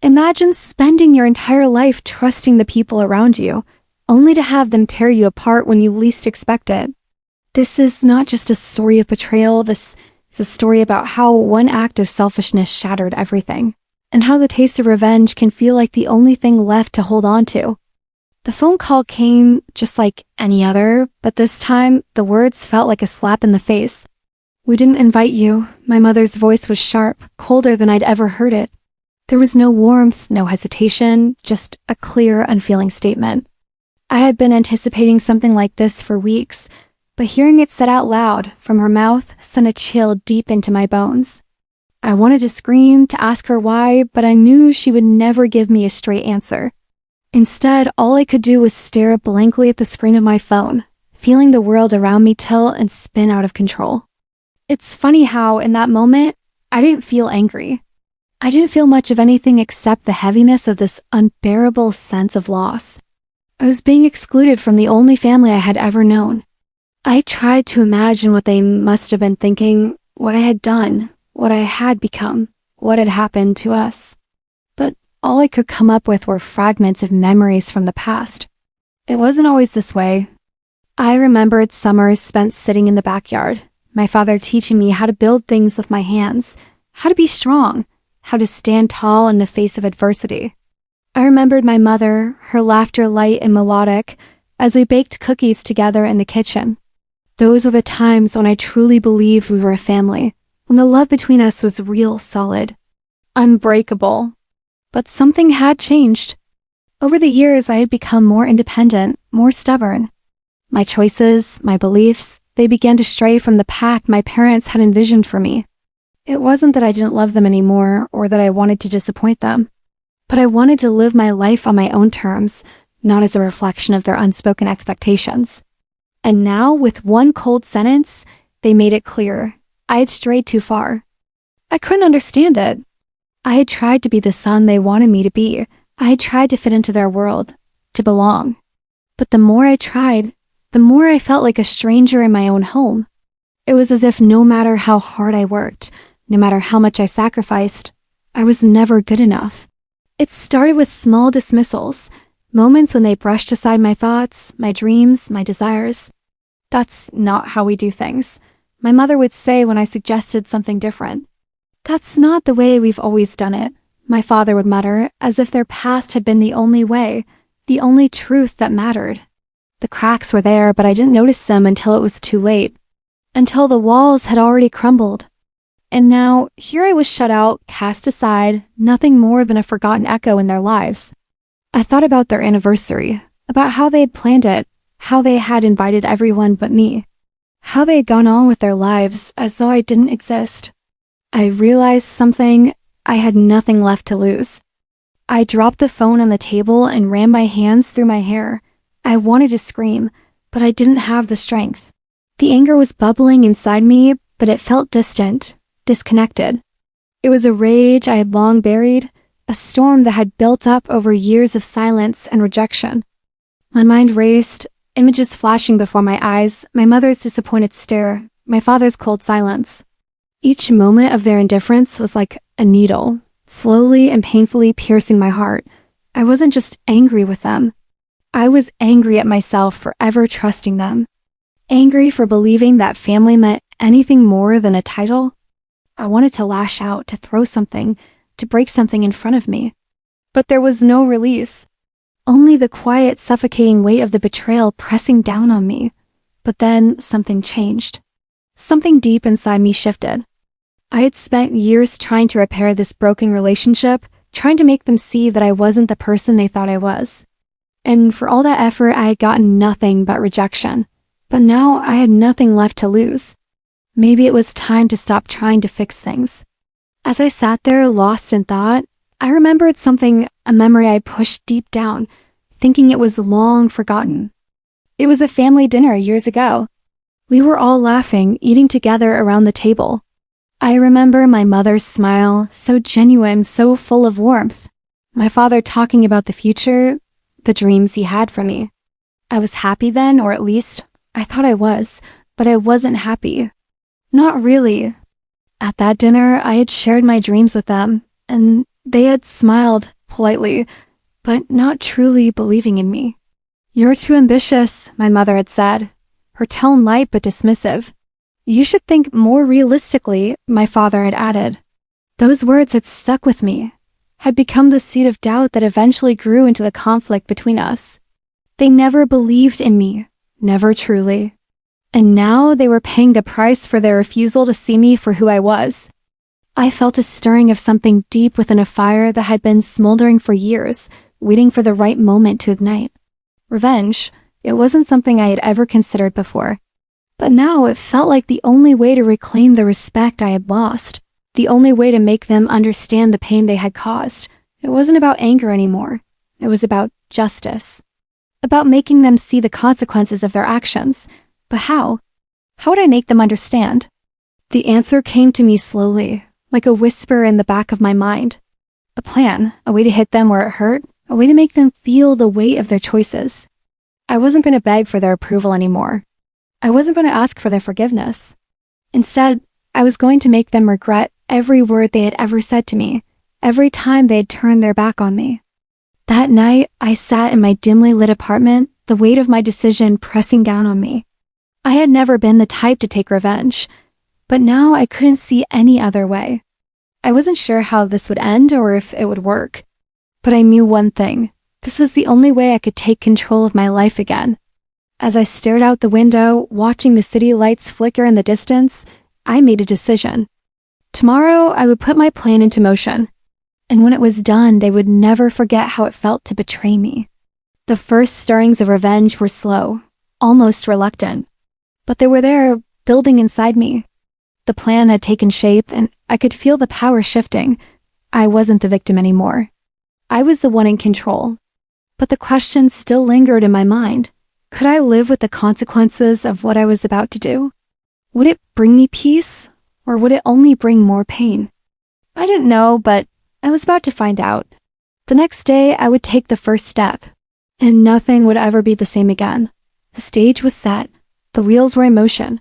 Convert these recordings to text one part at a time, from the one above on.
Imagine spending your entire life trusting the people around you, only to have them tear you apart when you least expect it. This is not just a story of betrayal, this is a story about how one act of selfishness shattered everything, and how the taste of revenge can feel like the only thing left to hold on to. The phone call came just like any other, but this time, the words felt like a slap in the face. "We didn't invite you." My mother's voice was sharp, colder than I'd ever heard it. There was no warmth, no hesitation, just a clear, unfeeling statement. I had been anticipating something like this for weeks, but hearing it said out loud from her mouth sent a chill deep into my bones. I wanted to scream, to ask her why, but I knew she would never give me a straight answer. Instead, all I could do was stare blankly at the screen of my phone, feeling the world around me tilt and spin out of control. It's funny how, in that moment, I didn't feel angry. I didn't feel much of anything except the heaviness of this unbearable sense of loss. I was being excluded from the only family I had ever known. I tried to imagine what they must have been thinking, what I had done, what I had become, what had happened to us. But all I could come up with were fragments of memories from the past. It wasn't always this way. I remembered summers spent sitting in the backyard, my father teaching me how to build things with my hands, how to be strong, how to stand tall in the face of adversity. I remembered my mother, her laughter light and melodic, as we baked cookies together in the kitchen. Those were the times when I truly believed we were a family, when the love between us was real solid, unbreakable. But something had changed. Over the years, I had become more independent, more stubborn. My choices, my beliefs, they began to stray from the path my parents had envisioned for me. It wasn't that I didn't love them anymore or that I wanted to disappoint them, but I wanted to live my life on my own terms, not as a reflection of their unspoken expectations. And now, with one cold sentence, they made it clear. I had strayed too far. I couldn't understand it. I had tried to be the son they wanted me to be. I had tried to fit into their world, to belong. But the more I tried, the more I felt like a stranger in my own home. It was as if no matter how hard I worked, no matter how much I sacrificed, I was never good enough. It started with small dismissals, moments when they brushed aside my thoughts, my dreams, my desires. "That's not how we do things," my mother would say when I suggested something different. "That's not the way we've always done it," my father would mutter, as if their past had been the only way, the only truth that mattered. The cracks were there, but I didn't notice them until it was too late, until the walls had already crumbled. And now, here I was shut out, cast aside, nothing more than a forgotten echo in their lives. I thought about their anniversary, about how they had planned it, how they had invited everyone but me, how they had gone on with their lives as though I didn't exist. I realized something. I had nothing left to lose. I dropped the phone on the table and ran my hands through my hair. I wanted to scream, but I didn't have the strength. The anger was bubbling inside me, but it felt distant, disconnected. It was a rage I had long buried, a storm that had built up over years of silence and rejection. My mind raced, images flashing before my eyes, my mother's disappointed stare, my father's cold silence. Each moment of their indifference was like a needle, slowly and painfully piercing my heart. I wasn't just angry with them. I was angry at myself for ever trusting them. Angry for believing that family meant anything more than a title. I wanted to lash out, to throw something, to break something in front of me. But there was no release. Only the quiet, suffocating weight of the betrayal pressing down on me. But then something changed. Something deep inside me shifted. I had spent years trying to repair this broken relationship, trying to make them see that I wasn't the person they thought I was. And for all that effort, I had gotten nothing but rejection. But now I had nothing left to lose. Maybe it was time to stop trying to fix things. As I sat there, lost in thought, I remembered something, a memory I pushed deep down, thinking it was long forgotten. It was a family dinner years ago. We were all laughing, eating together around the table. I remember my mother's smile, so genuine, so full of warmth. My father talking about the future, the dreams he had for me. I was happy then, or at least I thought I was, but I wasn't happy. Not really. At that dinner, I had shared my dreams with them, and They had smiled politely, but not truly believing in me. "You're too ambitious," my mother had said, her tone light but dismissive. "You should think more realistically," my father had added. Those words had stuck with me, had become the seed of doubt that eventually grew into the conflict between us. They never believed in me, never truly. And now they were paying the price for their refusal to see me for who I was. I felt a stirring of something deep within a fire that had been smoldering for years, waiting for the right moment to ignite. Revenge, it wasn't something I had ever considered before. But now it felt like the only way to reclaim the respect I had lost, the only way to make them understand the pain they had caused. It wasn't about anger anymore. It was about justice. About making them see the consequences of their actions. But how? How would I make them understand? The answer came to me slowly, like a whisper in the back of my mind. A plan, a way to hit them where it hurt, a way to make them feel the weight of their choices. I wasn't going to beg for their approval anymore. I wasn't going to ask for their forgiveness. Instead, I was going to make them regret every word they had ever said to me, every time they had turned their back on me. That night, I sat in my dimly lit apartment, the weight of my decision pressing down on me. I had never been the type to take revenge, but now I couldn't see any other way. I wasn't sure how this would end or if it would work, but I knew one thing. This was the only way I could take control of my life again. As I stared out the window, watching the city lights flicker in the distance, I made a decision. Tomorrow, I would put my plan into motion. And when it was done, they would never forget how it felt to betray me. The first stirrings of revenge were slow, almost reluctant. But they were there, building inside me. The plan had taken shape, and I could feel the power shifting. I wasn't the victim anymore. I was the one in control. But the question still lingered in my mind. Could I live with the consequences of what I was about to do? Would it bring me peace, or would it only bring more pain? I didn't know, but I was about to find out. The next day, I would take the first step, and nothing would ever be the same again. The stage was set. The wheels were in motion.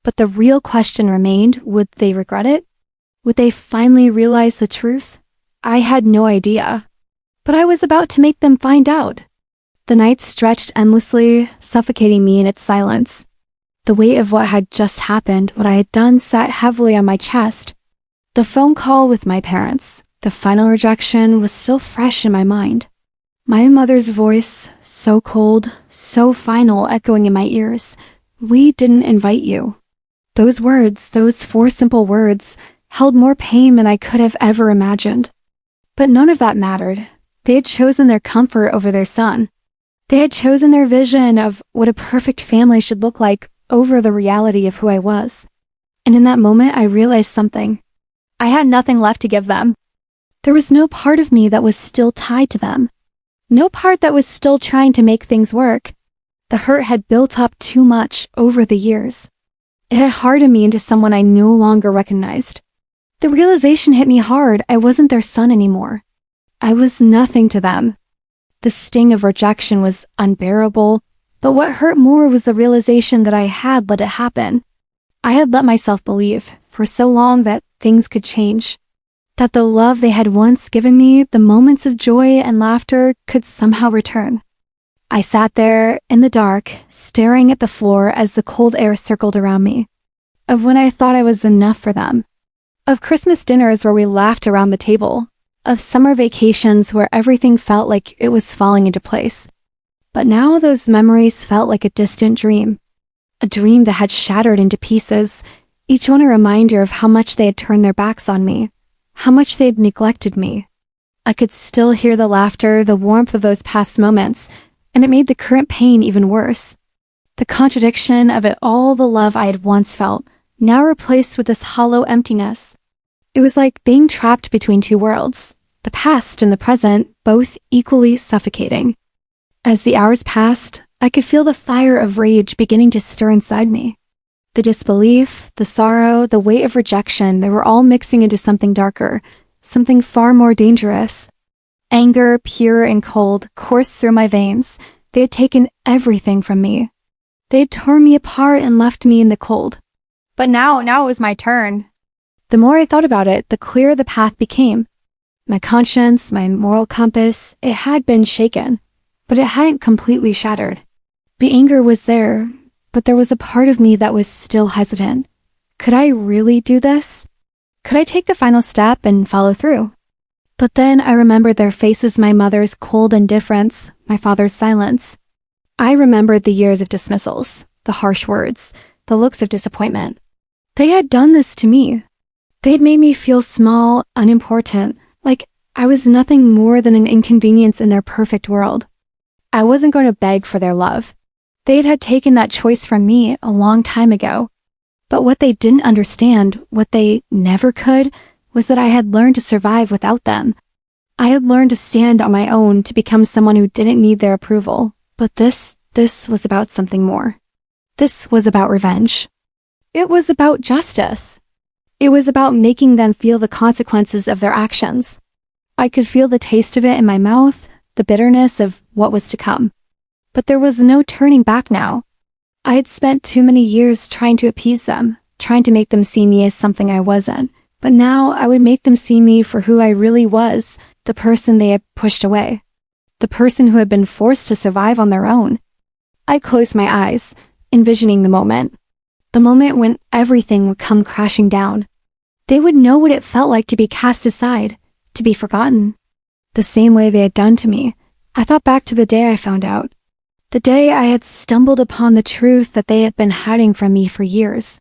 But the real question remained, would they regret it? Would they finally realize the truth? I had no idea. But I was about to make them find out. The night stretched endlessly, suffocating me in its silence. The weight of what had just happened, what I had done, sat heavily on my chest. The phone call with my parents, the final rejection, was still fresh in my mind. My mother's voice, so cold, so final, echoing in my ears. "We didn't invite you." Those words, those 4 simple words, held more pain than I could have ever imagined. But none of that mattered. They had chosen their comfort over their son. They had chosen their vision of what a perfect family should look like over the reality of who I was. And in that moment, I realized something. I had nothing left to give them. There was no part of me that was still tied to them. No part that was still trying to make things work. The hurt had built up too much over the years. It had hardened me into someone I no longer recognized. The realization hit me hard. I wasn't their son anymore. I was nothing to them. The sting of rejection was unbearable, but what hurt more was the realization that I had let it happen. I had let myself believe for so long that things could change, that the love they had once given me, the moments of joy and laughter, could somehow return. I sat there in the dark, staring at the floor as the cold air circled around me. Of when I thought I was enough for them. Of Christmas dinners where we laughed around the table. Of summer vacations where everything felt like it was falling into place. But now those memories felt like a distant dream. A dream that had shattered into pieces, each one a reminder of how much they had turned their backs on me, how much they had neglected me. I could still hear the laughter, the warmth of those past moments, and it made the current pain even worse. The contradiction of it all, the love I had once felt, now replaced with this hollow emptiness. It was like being trapped between 2 worlds, the past and the present, both equally suffocating. As the hours passed, I could feel the fire of rage beginning to stir inside me. The disbelief, the sorrow, the weight of rejection, they were all mixing into something darker, something far more dangerous. Anger, pure and cold, coursed through my veins. They had taken everything from me. They had torn me apart and left me in the cold. But now it was my turn. The more I thought about it, the clearer the path became. My conscience, my moral compass, it had been shaken, but it hadn't completely shattered. The anger was there, but there was a part of me that was still hesitant. Could I really do this? Could I take the final step and follow through? But then I remembered their faces, my mother's cold indifference, my father's silence. I remembered the years of dismissals, the harsh words, the looks of disappointment. They had done this to me. They had made me feel small, unimportant, like I was nothing more than an inconvenience in their perfect world. I wasn't going to beg for their love. They had taken that choice from me a long time ago. But what they didn't understand, what they never could, was that I had learned to survive without them. I had learned to stand on my own, to become someone who didn't need their approval. But this was about something more. This was about revenge. It was about justice. It was about making them feel the consequences of their actions. I could feel the taste of it in my mouth, the bitterness of what was to come. But there was no turning back now. I had spent too many years trying to appease them, trying to make them see me as something I wasn't. But now I would make them see me for who I really was, the person they had pushed away. The person who had been forced to survive on their own. I closed my eyes, envisioning the moment when everything would come crashing down. They would know what it felt like to be cast aside, to be forgotten. The same way they had done to me. I thought back to the day I found out. The day I had stumbled upon the truth that they had been hiding from me for years.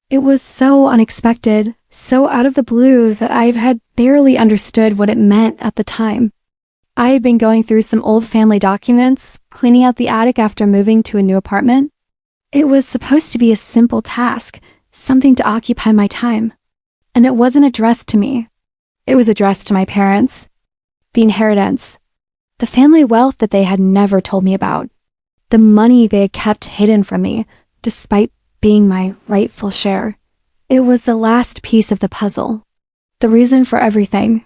It was so unexpected, so out of the blue that I had barely understood what it meant at the time. I had been going through some old family documents, cleaning out the attic after moving to a new apartment. It was supposed to be a simple task, something to occupy my time. And it wasn't addressed to me. It was addressed to my parents. The inheritance. The family wealth that they had never told me about. The money they had kept hidden from me, despite being my rightful share. It was the last piece of the puzzle. The reason for everything.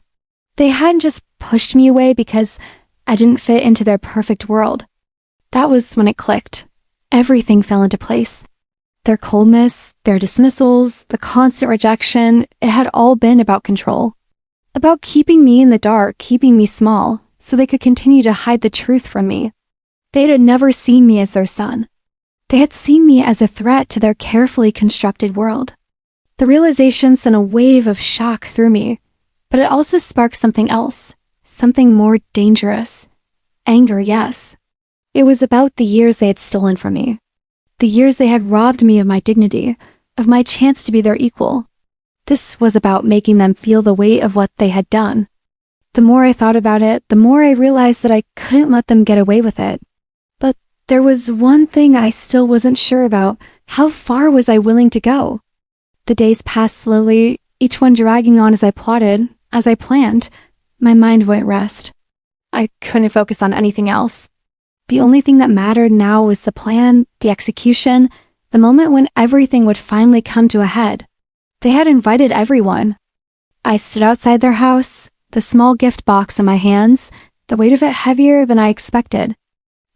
They hadn't just pushed me away because I didn't fit into their perfect world. That was when it clicked. Everything fell into place. Their coldness, their dismissals, the constant rejection, it had all been about control. About keeping me in the dark, keeping me small, so they could continue to hide the truth from me. They had never seen me as their son. They had seen me as a threat to their carefully constructed world. The realization sent a wave of shock through me, but it also sparked something else, something more dangerous. Anger, yes. It was about the years they had stolen from me. The years they had robbed me of my dignity, of my chance to be their equal. This was about making them feel the weight of what they had done. The more I thought about it, the more I realized that I couldn't let them get away with it. But there was one thing I still wasn't sure about. How far was I willing to go? The days passed slowly, each one dragging on as I plotted, as I planned. My mind wouldn't rest. I couldn't focus on anything else. The only thing that mattered now was the plan, the execution, the moment when everything would finally come to a head. They had invited everyone. I stood outside their house, the small gift box in my hands, the weight of it heavier than I expected.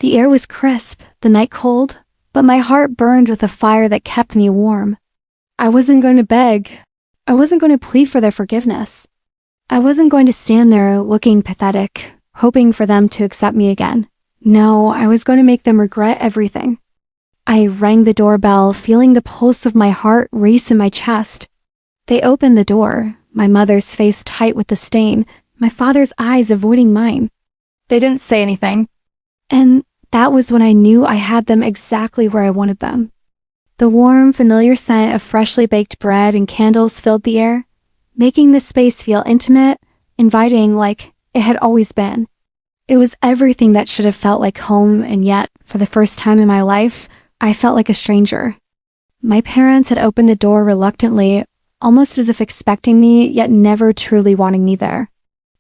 The air was crisp, the night cold, but my heart burned with a fire that kept me warm. I wasn't going to beg. I wasn't going to plead for their forgiveness. I wasn't going to stand there looking pathetic, hoping for them to accept me again. No, I was going to make them regret everything. I rang the doorbell, feeling the pulse of my heart race in my chest. They opened the door, my mother's face tight with the stain, my father's eyes avoiding mine. They didn't say anything. And that was when I knew I had them exactly where I wanted them. The warm, familiar scent of freshly baked bread and candles filled the air, making the space feel intimate, inviting like it had always been. It was everything that should have felt like home, and yet, for the first time in my life, I felt like a stranger. My parents had opened the door reluctantly, almost as if expecting me, yet never truly wanting me there.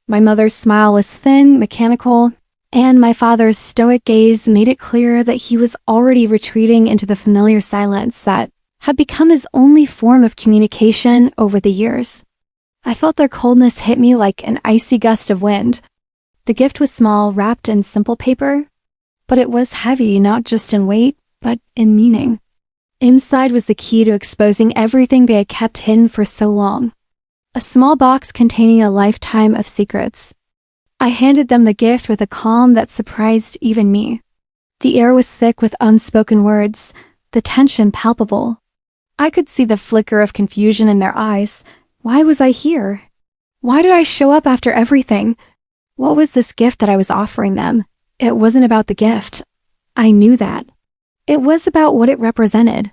My mother's smile was thin, mechanical, and my father's stoic gaze made it clear that he was already retreating into the familiar silence that had become his only form of communication over the years. I felt their coldness hit me like an icy gust of wind. The gift was small, wrapped in simple paper, but it was heavy, not just in weight, but in meaning. Inside was the key to exposing everything they had kept hidden for so long. a small box containing a lifetime of secrets. I handed them the gift with a calm that surprised even me. The air was thick with unspoken words, the tension palpable. I could see the flicker of confusion in their eyes. Why was I here? Why did I show up after everything? What was this gift that I was offering them? It wasn't about the gift. I knew that. It was about what it represented.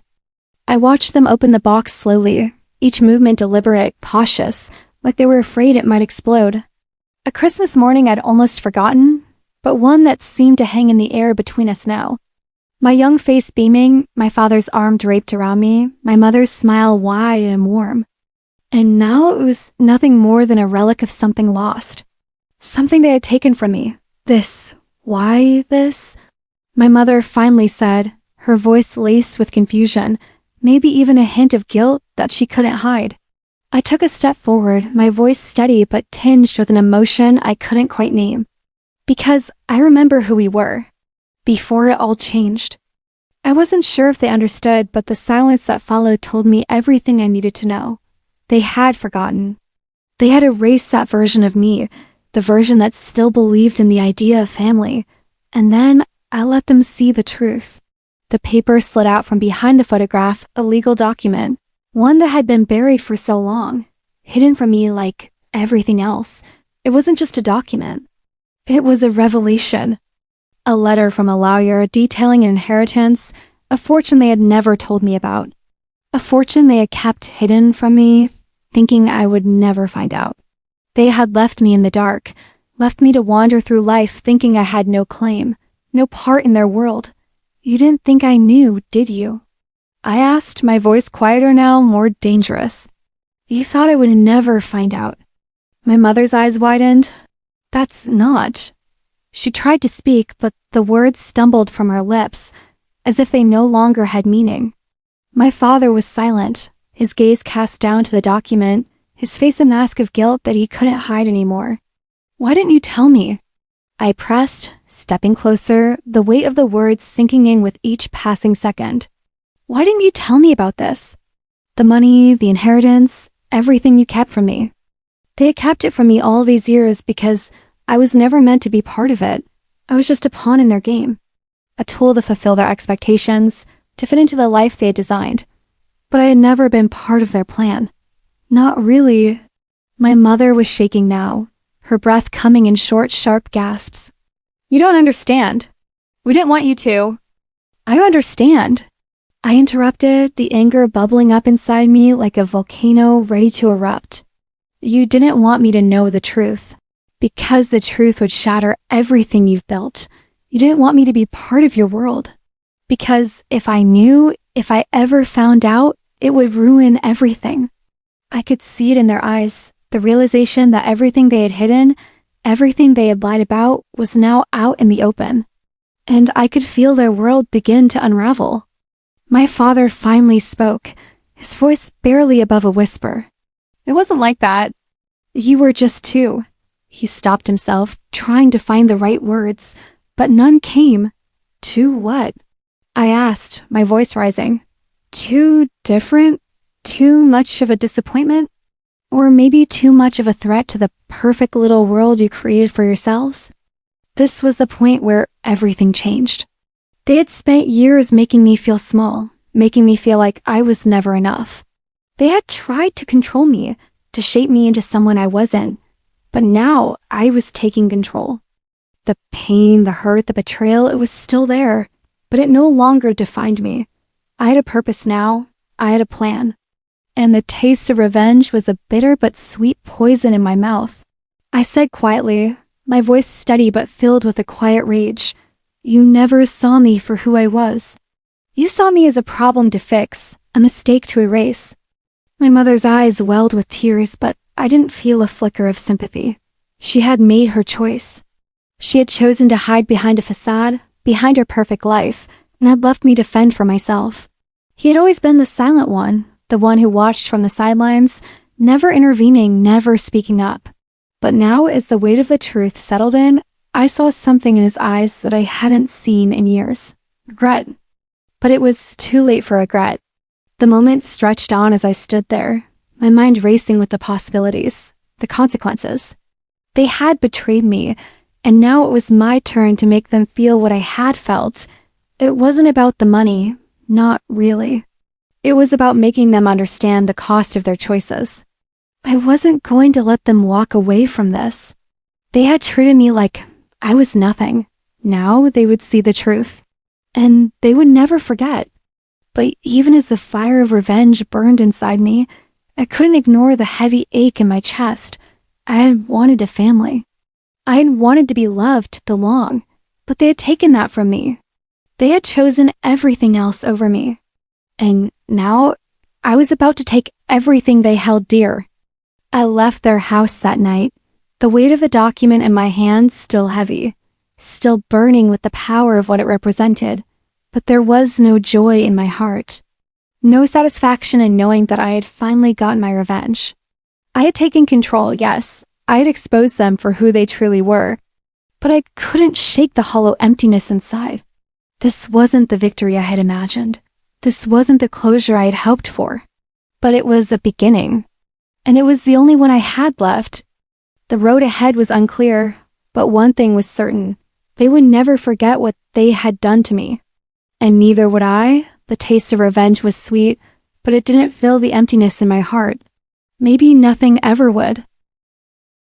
I watched them open the box slowly, each movement deliberate, cautious, like they were afraid it might explode. A Christmas morning I'd almost forgotten, but one that seemed to hang in the air between us now. My young face beaming, my father's arm draped around me, my mother's smile wide and warm. And now it was nothing more than a relic of something lost. Something they had taken from me. This. Why this? My mother finally said, her voice laced with confusion, maybe even a hint of guilt that she couldn't hide. I took a step forward, my voice steady but tinged with an emotion I couldn't quite name. Because I remember who we were, before it all changed. I wasn't sure if they understood, but the silence that followed told me everything I needed to know. They had forgotten. They had erased that version of me, the version that still believed in the idea of family. And then I let them see the truth. The paper slid out from behind the photograph, a legal document, one that had been buried for so long, hidden from me like everything else. It wasn't just a document. It was a revelation. A letter from a lawyer detailing an inheritance, a fortune they had never told me about. A fortune they had kept hidden from me, thinking I would never find out. They had left me in the dark, left me to wander through life thinking I had no claim, no part in their world. You didn't think I knew, did you? I asked, my voice quieter now, more dangerous. You thought I would never find out. My mother's eyes widened. That's not. She tried to speak, but the words stumbled from her lips, as if they no longer had meaning. My father was silent, his gaze cast down to the document, his face a mask of guilt that he couldn't hide anymore. Why didn't you tell me? I pressed, stepping closer, the weight of the words sinking in with each passing second. Why didn't you tell me about this? The money, the inheritance, everything you kept from me. They had kept it from me all these years because I was never meant to be part of it. I was just a pawn in their game, a tool to fulfill their expectations, to fit into the life they had designed. But I had never been part of their plan. Not really. My mother was shaking now, her breath coming in short, sharp gasps. You don't understand. We didn't want you to. I don't understand. I interrupted, the anger bubbling up inside me like a volcano ready to erupt. You didn't want me to know the truth, because the truth would shatter everything you've built. You didn't want me to be part of your world, because if I knew, if I ever found out, it would ruin everything. I could see it in their eyes, the realization that everything they had hidden, everything they had lied about, was now out in the open. And I could feel their world begin to unravel. My father finally spoke, his voice barely above a whisper. It wasn't like that. You were just two. He stopped himself, trying to find the right words, but none came. Two what? I asked, my voice rising. Too different? Too much of a disappointment? Or maybe too much of a threat to the perfect little world you created for yourselves? This was the point where everything changed. They had spent years making me feel small, making me feel like I was never enough. They had tried to control me, to shape me into someone I wasn't. But now I was taking control. The pain, the hurt, the betrayal, it was still there, but it no longer defined me. I had a purpose now. I had a plan. And the taste of revenge was a bitter but sweet poison in my mouth. I said quietly, my voice steady but filled with a quiet rage, you never saw me for who I was. You saw me as a problem to fix, a mistake to erase. My mother's eyes welled with tears, but I didn't feel a flicker of sympathy. She had made her choice. She had chosen to hide behind a facade, behind her perfect life, and had left me to fend for myself. He had always been the silent one, the one who watched from the sidelines, never intervening, never speaking up. But now, as the weight of the truth settled in, I saw something in his eyes that I hadn't seen in years. Regret. But it was too late for regret. The moment stretched on as I stood there, my mind racing with the possibilities, the consequences. They had betrayed me, and now it was my turn to make them feel what I had felt. It wasn't about the money, not really. It was about making them understand the cost of their choices. I wasn't going to let them walk away from this. They had treated me like I was nothing. Now they would see the truth, and they would never forget. But even as the fire of revenge burned inside me, I couldn't ignore the heavy ache in my chest. I had wanted a family. I had wanted to be loved, to belong, but they had taken that from me. They had chosen everything else over me. And now I was about to take everything they held dear. I left their house that night, the weight of the document in my hands still heavy, still burning with the power of what it represented. But there was no joy in my heart. No satisfaction in knowing that I had finally gotten my revenge. I had taken control, yes. I had exposed them for who they truly were. But I couldn't shake the hollow emptiness inside. This wasn't the victory I had imagined. This wasn't the closure I had hoped for. But it was a beginning. And it was the only one I had left. The road ahead was unclear, but one thing was certain. They would never forget what they had done to me. And neither would I. The taste of revenge was sweet, but it didn't fill the emptiness in my heart. Maybe nothing ever would.